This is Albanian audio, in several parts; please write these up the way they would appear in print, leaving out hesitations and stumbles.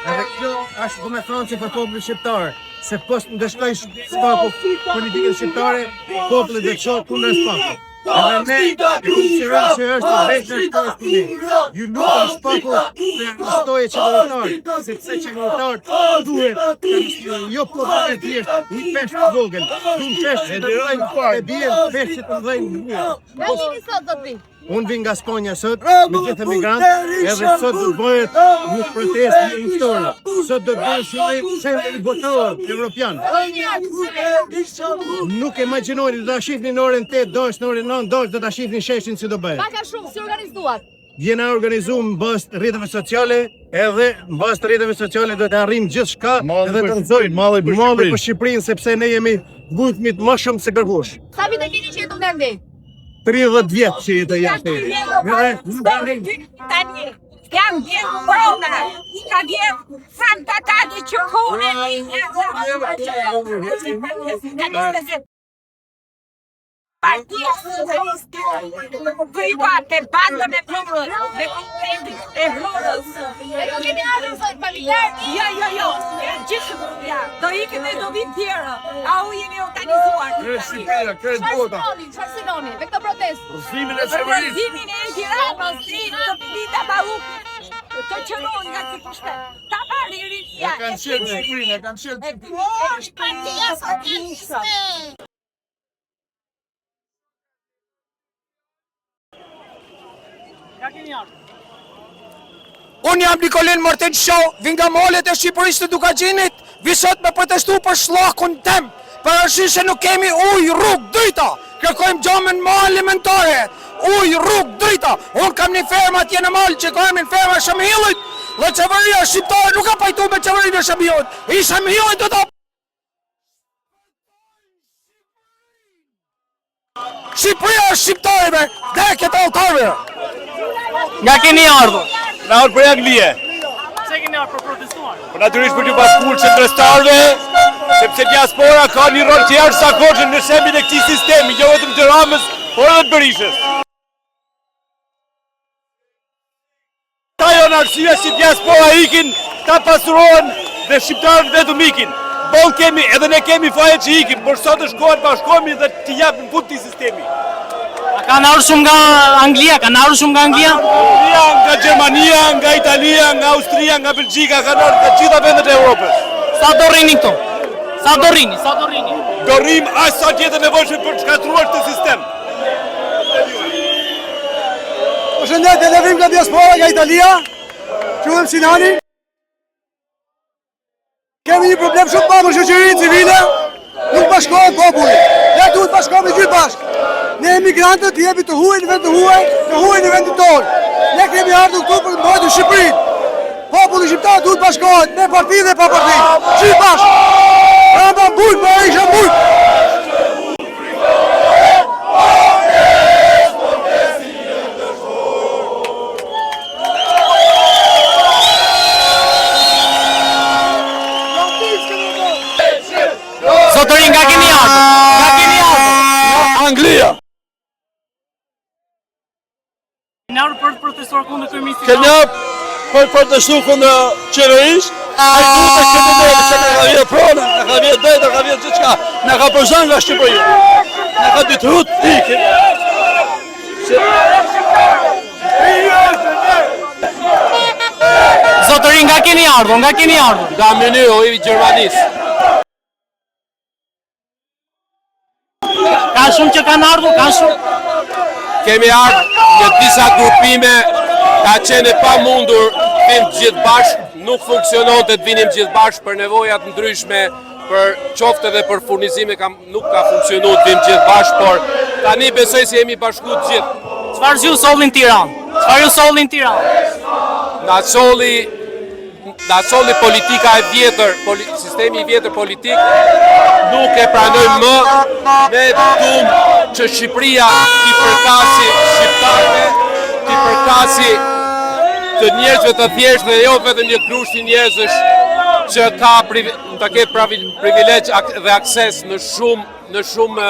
Edhe kjo është do me thonë që për popullin shqiptar, se post ndëshkoj spaku politikën shqiptare, populli do të shohë kundër spakut. Edhe ne, që është vetë në shkollë, ju lutëm spaku të stoje qeveritare, sepse qeveritare duhet jo probleme të thjeshtë, një peshë të vogël, du në peshë të dhejnë e bjen peshë të dhejnë mua. Nga jeni sot do të vi? Unë vin nga Sponja sot, me gjithë emigrantë, edhe sot do të bëhet një protestë një historie. Sot do të bëhet shembull botror evropian. Nuk imagjinoni, do ta shihni në orën 8, dosh në orën 9, dosh do ta shihni sheshin si do bëhet. Paka shumë, si organizuat? Jena organizuar në bazë të rrjeteve sociale, edhe në bazë të rrjeteve sociale do të arrijmë gjithçka edhe të nxojmë malli për Shqipërinë, sepse ne jemi vujtmit më shumë se kërkush. Sa vite keni që jetu nga ndi? 30 vjetë që jetë jashtë. Tani, jam vjetë brona, ka vjetë fantatati që kone një Partia Socialiste private, banda me plurës, me kompetit e hlurës. E do kemi ardhur sot familjar? Jo, gjithë, do ikim dhe do vinë tjera, au jemi organizuar. Çfarë synoni me këtë protestë? Rëzimin e Tiranës, të Pilita Ballukit, të qëron nga si pushtet, ta marri rinja. E kanë qenë Shqipërinë, e kanë qenë Partia Socialiste. Unë jam Nikolin Martin Show, vin nga malet e Shqipërisë të Dukagjinit, vi sot me protestu për shllakun tem, për arsye se nuk kemi ujë rrugë drita, kërkojmë gjamën më elementare, ujë rrugë drita. Unë kam një fermë atje në mal që kërkojmë një fermë e Shamillit, dhe qeveria shqiptare nuk ka pajtu me qeverinë e Shamillit, i Shamillit do ta Shqipëria është shqiptarëve, dheket e autorëve. Nga keni ardhur? Na ardhur për Anglije. Pse keni ardhur për protestuar? Po natyrisht për t'u bashkuar qendrështarëve, sepse diaspora ka një rol të jashtëzakonshëm në shembin e këtij sistemi, jo vetëm të Ramës, por edhe të Berishës. Ajo në arsye si diaspora ikin, ta pasurohen dhe shqiptarët vetëm ikin. Bon kemi, edhe ne kemi faje që ikim, por sot është koha të bashkohemi dhe të japim fund këtij sistemi. Kanë ardhur shumë nga Anglia, Nga Gjermania, nga Italia, nga Austria, nga Belgjika, kanë ardhur nga gjitha vendet e Europës. Sa do rrini këtu? Sa do rrini? Do rrim aq sa të jetë nevojshme për të shkatruar këtë sistem. Përshëndetje, ne vim nga diaspora nga Italia, quhem Sinani. Kemi një problem shumë të madh me shoqërinë civile, nuk bashkohet populli. Ne duhet bashkohemi gjithë bashkë. Ne emigrantët jemi të huaj në vend të huaj, të huaj në vendin tonë. Ne kemi ardhur këtu për të mbajtur Shqipërinë. Populli shqiptar duhet bashkohet me parti dhe pa parti. Gjithë bashkë. Ramba bujt, pa isha bujt. Zotërin, nga keni ardhur? Anglia. Keni ardhur për të protestuar kundër kryeministit? Keni për të protestuar kundër qeverisë. Ai duhet të ketë ne se na ka vjedhë prona, na ka vjedhë drejt, na ka vjedhë gjithçka. Na ka përzan nga Shqipëria. Na ka detyrut ikim. Zotërin, nga keni ardhur? Nga Munich, i Gjermanisë. Ka shumë që kanë ardhur, Kemi ardhur në disa grupime, ka qenë e pamundur vim gjithë bashkë, nuk funksiononte të vinim gjithë bashkë për nevojat ndryshme, për qofte dhe për furnizime nuk ka funksionuar të vim gjithë bashkë, por tani besoj se jemi bashkuar të gjithë. Çfarë ju sollin Tiranë? Na solli politika e vjetër, sistemi I vjetër politik, nuk e pranojmë më, ne duam që Shqipëria t'i përkasi shqiptarëve, t'i përkasi të njerëzve të thjeshtë dhe jo vetëm një grusht I njerëzish që ta ketë privilegj dhe akses në shumë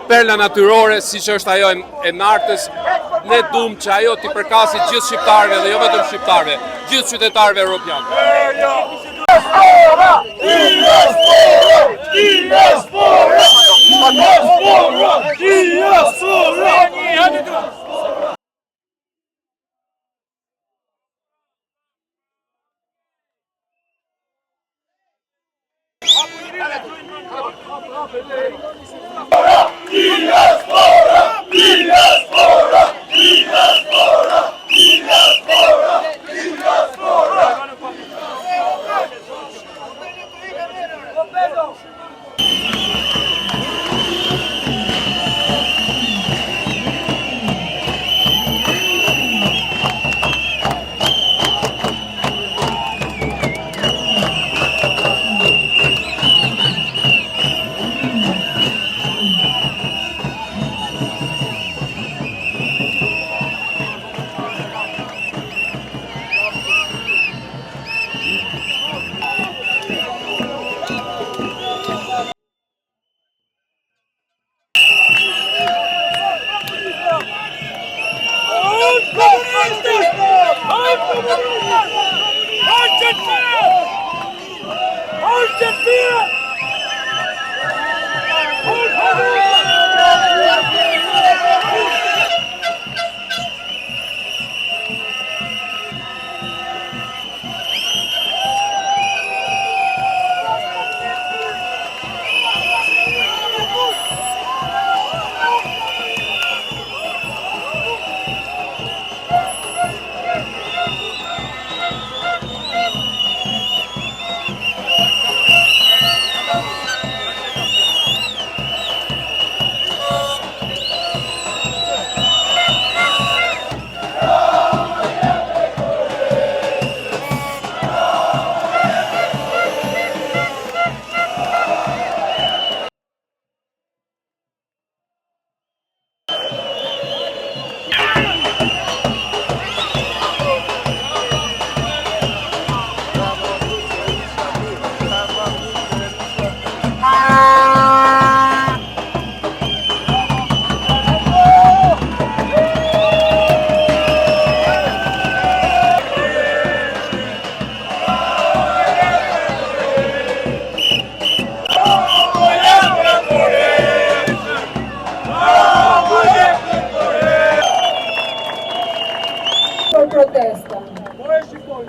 perla natyrore, siç është ajo e Nartës, ne duam që ajo t'i përkasi gjithë shqiptarëve dhe jo vetëm shqiptarëve, gjithë qytetarëve evropianë.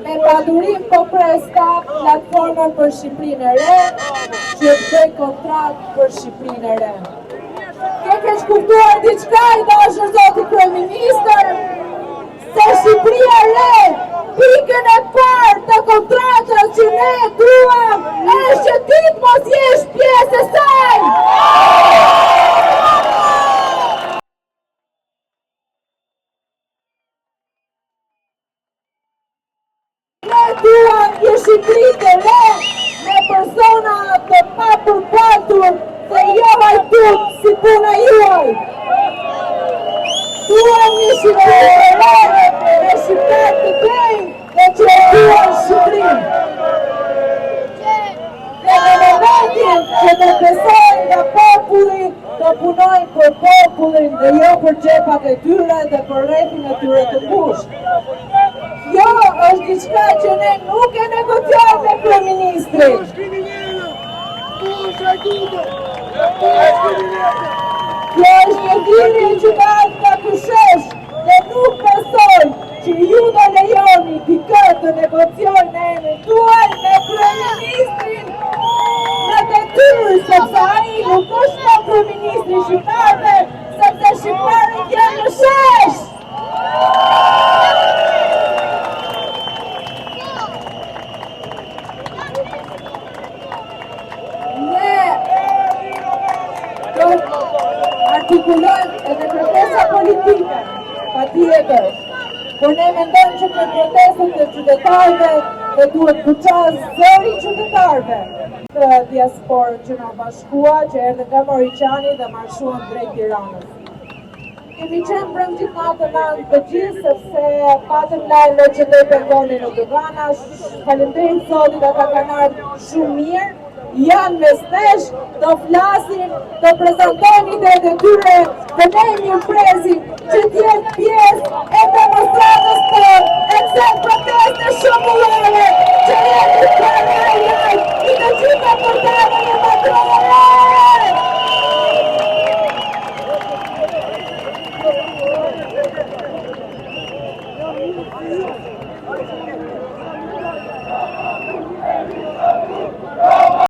Me padurim po presta platformën për Shqipërinë e re, që të bëj kontratë për Shqipërinë e re. Ke kuptuar diçka i dashur zoti kryeministër, se Shqipëria e re, pikën e parë të kontratës që ne duam, është që ti të mos jesh pjesë e saj. Duam një Shqipëri të re me persona të papërbaltur dhe jo vajtut si puna juaj. Duam një Shqipëri të re me shqiptar të drejtë dhe që e duam Shqipërinë. Dhe në momentin që të besojnë nga populli, të punojnë për popullin dhe jo për xhepat e tyre dhe për rrethin e tyre të ngushtë. Kjo është diçka që ne nuk e negociojmë me kryeministrin. Kjo është një thirrje që dalë nga kushesh dhe nuk besoj që ju do lejoni dikë të negociojë në emrin tuaj me kryeministrin në detyrë, sepse ai nuk është më kryeministri i shqiptarëve, sepse shqiptarët janë në shesh. Artikulojnë edhe protesta politike, pa tjetër, por ne mendojmë që për protestët e qytetarëve dhe duhet përqas zëri qytetarëve të diasporë që na bashkua, që erdhe nga Mauriqani dhe marshuan drejt Tiranës. Kemi qenë brëmgjit natën anë të gjithë, sepse patëm lajme që ne pengonin në Dogana, faleminderit Zotit ata kanë ardhur shumë mirë, janë mes nesh, do flasin, do prezantojnë idetë e tyre, dhe ne mirëpresim që t'jetë pjesë e demonstratës tonë, e kësaj proteste shëmbullore